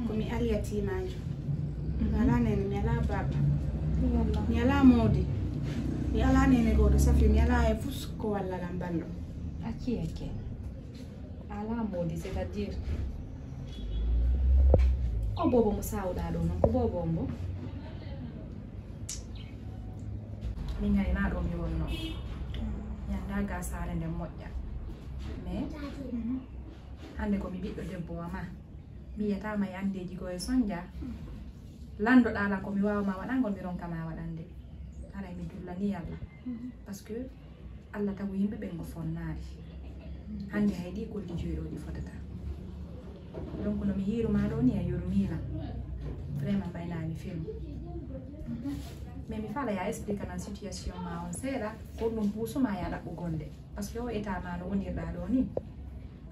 komi aliyatimajo mi ala nene mi ala baba mi ala modi mi ala nene goto safi mi ala e fus ko walla lam ballo Aki ala modi c'est-à-dire o bobo mo sawda do non ko bobo mbo mi ngay na do mi wonno yanda ga sare ndem moƴƴa mais hande ko mi ɓiɗɗo debbo ma mi yetama e andeji ko e sonja landoɗa la ko mi wawma waɗangol mi ronkama waɗande ara mi dullani Allah parce que Allah tagu yimɓe ɓen go fonnari hande haydi golli joyɗo ɗi fotata donc no mi hiruma ɗo ni a yurmina vraiment baynami film mais mi fala ya explique nan situation ma on seeɗa ko ɗum puusuma ya ɗaɓɓu gonde par ce que o état ma no wonirɗa ɗo ni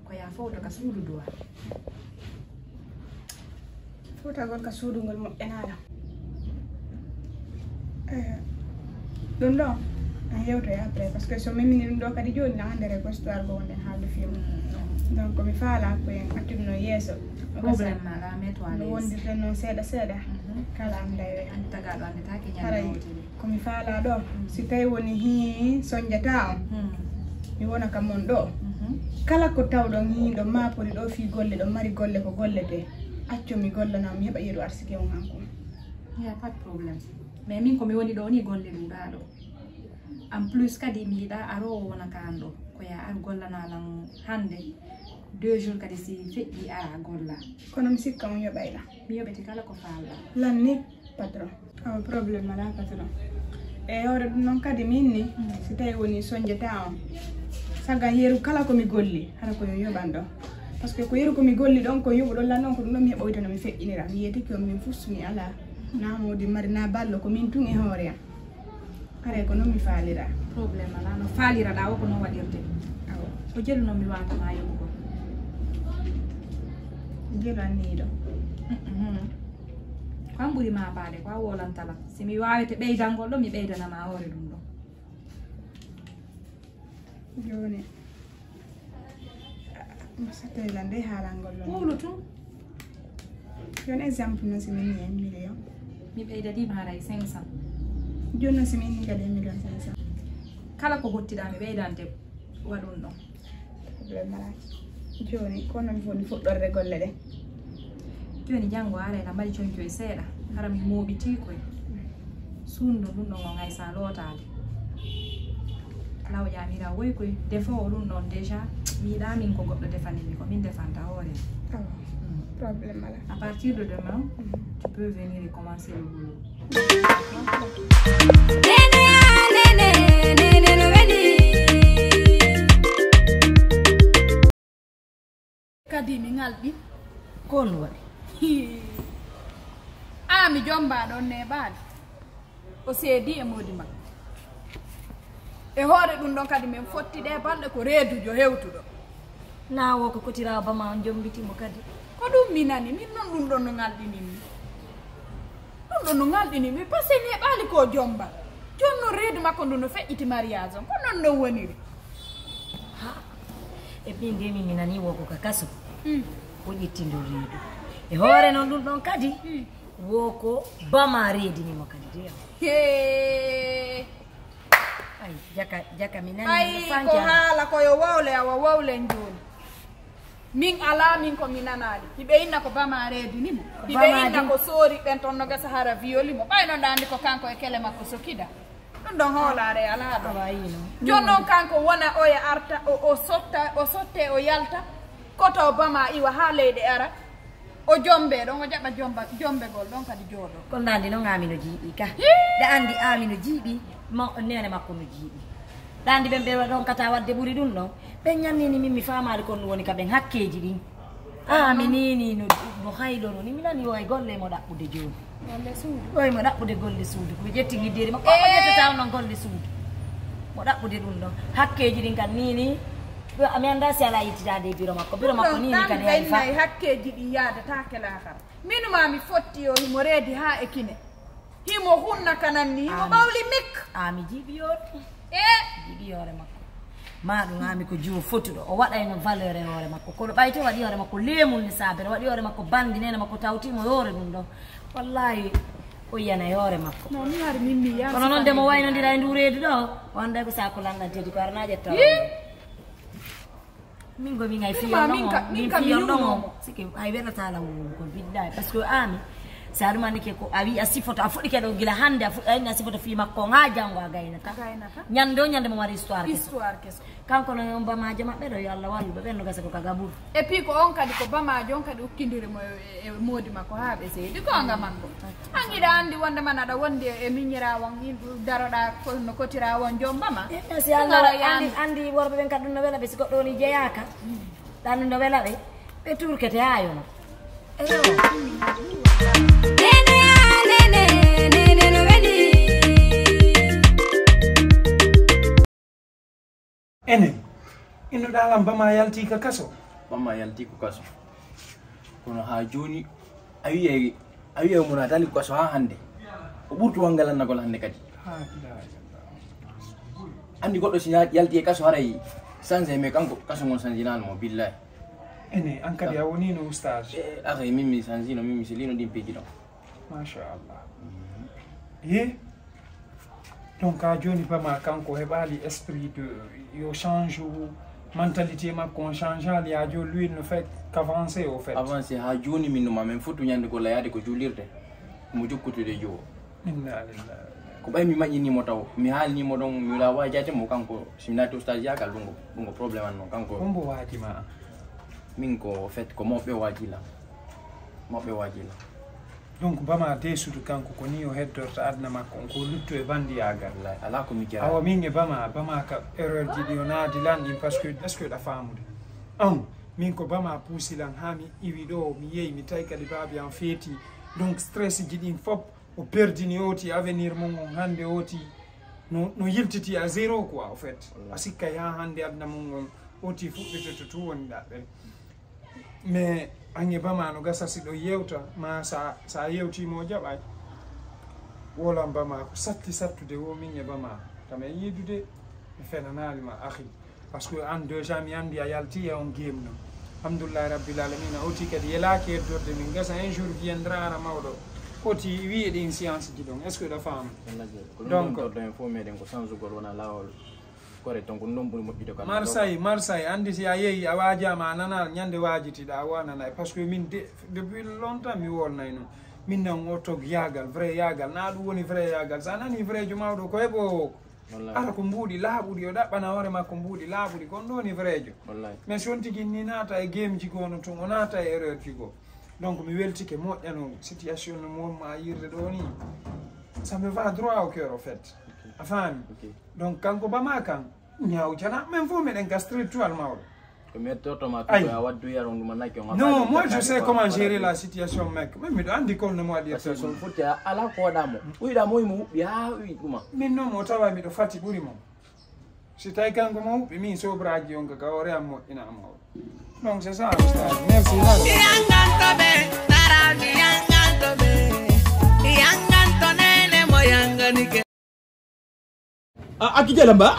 ko ya fowto ka suudu duwa fotagol ka suudugol moƴƴanaɗa ɗum ɗo en yewtoy après par ce que so memini ɗum ɗo kadi joni na andere ko histoire go wonden haalde film donc mi faala ko en attudno yeeso problème maɗa mettoile no wondirten noon seeɗa seeɗa kala anda e andi tagaɗo andetake haray ñande komi faala ɗo si tawi woni hi soñjata on mi wona kam mon ɗo kala ko tawɗon hiɗo mapori ɗo fi golle ɗo mari golle ko gollete acco mi gollanama mi heɓa yeeru arsike on hanko ya pas de problème mais min komi woni ɗo ni golle ɗuɗa ɗo en plus kadi mi yiɗa arowo wona kan ɗo ko ya ar gollanalam hande 2 jours kadi si feƴƴi ara golla kono mi sikka on yoɓayla mi yoɓete kala ko falɗa lanni patron awa probléme ala patron e hoore ɗum noon kadi min ni si tawi woni soñjata on saggan yeeru kala komi golli hara koyo yoɓan ɗo par ce que ko yeeru komi golli ɗon ko yoɓu ɗon lan ɗon ko ɗum ɗon mi heɓa oytano mi feƴƴinira mi yiyetiki on min fus mi ala namodi mari na ballo ko min tun e hoore am haray ko noon mi faalira probléme ala no faaliraɗa o ko noon waɗirde awa o jelu noon mi watama yoɓugol jelu anniɗo ko an ɓuuri ma baade ko a wolantala si mi wawete ɓeydangol ɗo mi ɓeydanama hoore ɗum ɗo joni sattoyla nde haalangol ɗon ɓuulu tun joni exemple noon si min ni 1 million mi ɓeydanima haray 500 joni noon si min ni kadi 1 million 500 kala ko gottiɗa mi ɓeydante waɗum ɗon probléme alaki joni kono mi foti fuɗɗorde golle ɗe joni janggo arayna mbaɗi coñcoye seeɗa hara mi mooɓiti koye sundu ɗum ɗon o gaysa lootade law ƴamira woy koye defo o ɗum ɗon déjà mi yiɗa min ko goɗɗo defanimi ko min defanta hoore awa probléme ala à partir de demain tu peux venir et commencer le boulot kadi mi ngalɗi kon waɗi mi jomba ɗon neɓaade o seedi e modi makko e hoore ɗum ɗon kadi min fotti ɗe balɗe ko reedujo hewtuɗo nawo ko kotirawo bama on jombitimo kadi ko ɗum mi nani min noon ɗum ɗon no ngalɗinimi ɗum ɗon no ngalɗinimi par ce que neɓaali ko jomba joni noon reedu makko ndu no feƴƴiti mariage on ko noon ɗon woniri ha e ɓi ndemi mi nani woko ka kaso o ƴettindo reedu e hoore noon ɗum ɗon kadi woko bama reedinimo kadi deyam ay jaka mi nani ay ko haala koyo wowle awa wowlen joni min ala min ko mi nanali hiɓe inna ko bama reedinimo hiɓe inna ko soori ɓen toon no gasa hara violimo ɓayno ndandi ko kanko e kele makko sokida ɗum ɗon hoolare ala ɗo joni noon kanko wona oya arta o sotte o yalta koto bama iwa ha leyɗe ara o jombe ɗon o jaɓa jombegol ɗon kadi jooɗo ko ndandi noon amino jiiɓi ka ɗe andi amino jiiɓi nene makko no jiiɓi ɗandi ɓen ɓe ɗon kata wadde ɓuuri ɗum ɗon ɓen ñannini min mi famade kon ɗum woni ka ɓen hakkeji ɗin ami nini no hayɗono ni mi nani o e golle mo ɗaɓɓude joni oye mo ɗaɓɓude golle suudu ko ƴetti guidderi makko o ƴettata noon golle suudu mo ɗaɓɓude ɗum ɗon hakkeji ɗin kan nini mi anda si ala yittitade e biro makko nini kadi hay fa hakkeji ɗi yadatake lakara minuma mi fotti o himo reedi ha e kine himo hunna kananni himo ɓawli mik mi jiiɓi yore e jiiɓi yore makko maɗum ami ko jiwo fotuɗo o waɗayno valeur e hoore makko kono ɓay to waɗi hoore makko leemul ni saabere waɗi hoore makko bandi nene makko tawtimo yoore ɗum ɗo wallahi o yiyana e hoore makko kono noon de mo waynodira e ndu reedu ɗo o anday ko sako lanɗantedi ko arana ƴettawa min gomi ngay fiyonɗomo siki hay weɗata lawol ko billahi par ce que ami sa ɗumani ke ko a wi a sifoto a fuɗɗi keɗo gila hannde a fuɗɗi a sifoto fi makko ha janngo a gaynata ñande o ñande mo waɗi histoire keso kanko no on bamajo maɓɓe ɗo yo Allah wallu ɓe ɓenno gasa ko ka gaɓuru et puis ko on kadi ko bamajo on kadi ukkidirimo e moodi makko ha ɓe seydi gonga makko an iɗa anndi wonde man aɗa wondi e miñirawon daroɗa no kotirawon joom bama si Allah andi worɓe ɓen kadi ɗum no weela ɓe si goɗɗo woni jeeyaka ɗan ɗum no weela ɓe ɓe turkete ha yono eyo enen innoɗa alam bama yalti ka kaso bama yalti ko kaso kono ha joni a wiye mona dali ko kaso ha hande o ɓurtu wanggalannagol hande kadi andi goɗɗo si yalti e kaso haray changé mais kanko kaso gon changinano mo billahi ene an kadi a wonino oustage akay min mi changino min mi selino ɗin peji ɗon machallah ye donc a joni bama kanko heɓali esprit de yo change mentalité makko on change ali a joni lui ne fait qu'avancer au fait avancé ha joni min numa min fottu ñande ko layade ko juulirde mo jokkutude jowo inna lillahi ko ɓay mi maƴƴinimo taw mi haalnimo ɗon mi wala wajatemo kanko somi naati oustage yagal ɗum probléme an noon kanko hombo waajima min ko fait ko mawɓe waajila donc bama desudu kanko ko ni o heddorta adna makko on ko luttu e bandiyagal ala ko mi jara awa min e bama ka erreur ji ɗi o naadi lanɗin par ce que est ce que ɗa famude an min ko bama puusilan ha mi iwi ɗo mi yeeyi mi tawi kadi baabi an feeti donc stress ji ɗin fop o perdini oti avenir mum on hande oti no yiltiti à zéro quoi au fait a sikkay ha hande adna mum on oti fuɗɗete to woniɗa ɓen mais ange bama no gasa siɗo yewta ma sa yewtimo jaɓay wolan bama ko satti sattude wo min e bama tama e yidude e fenanalima ahi par ce que an déjà mi andi a yalti e on game no alhamdoulillahi rabbil alamina oti kadi yelaki heddorde min gasa un jour viendra ara mawɗo oti wiye ɗin science ji ɗon est ce que ɗa faama donc fo meɗen ko changegol wona lawol kore ton ko non ɓuri moƴƴude ko Marseille andi si a yeehi a waajama a nana ñande waajitiɗa a wananay par ce que min depuis longtemps mi wolnay noon min nan o tog yaagal vrai yaagal na ɗum woni vrai yaagal sa nani vrai jo mawɗo ko heɓo ara ko mbuuɗi laaɓuɗi o ɗaɓɓana hoore makko mbuuɗi laaɓuɗi kon ɗo woni vrai jo mais si on tigui ni naata e game ji gono ton o naata e erreur ji goo donc mi weltike moƴƴano situation no momma yirde ɗo ni ça me va droit au cœur au fait a faami donc kanko bama kan ñawjana même fo meɗen gastri toile mawɗo non moi je sais comment gérer la situation mec même miɗo andi kolno mo waɗirta son fotti ala ko waɗamo ɓuyɗa moyi mo huɓɓi ha wi ɗuma min noon mo tawa miɗo fati ɓuuri mo si tawi kanko mo huɓɓi min sobraji on kaka ore am moƴƴina mawɗo donc c'est ça merci akijela mba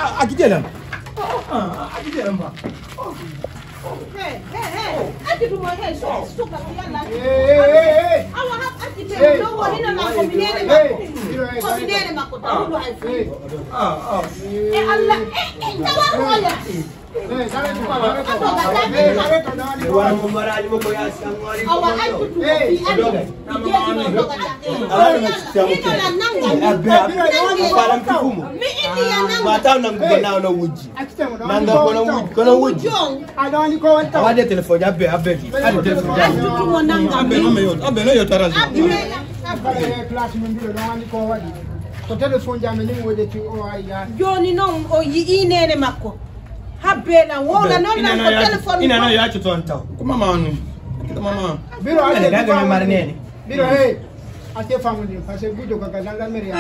joni noon o yii nene makko habbela wola noon nan ko téléphone ina no yaccu toon taw ko mama on mama biro ale daga mari nene biro hey ate famude parce que gudo ko ga gendarmerie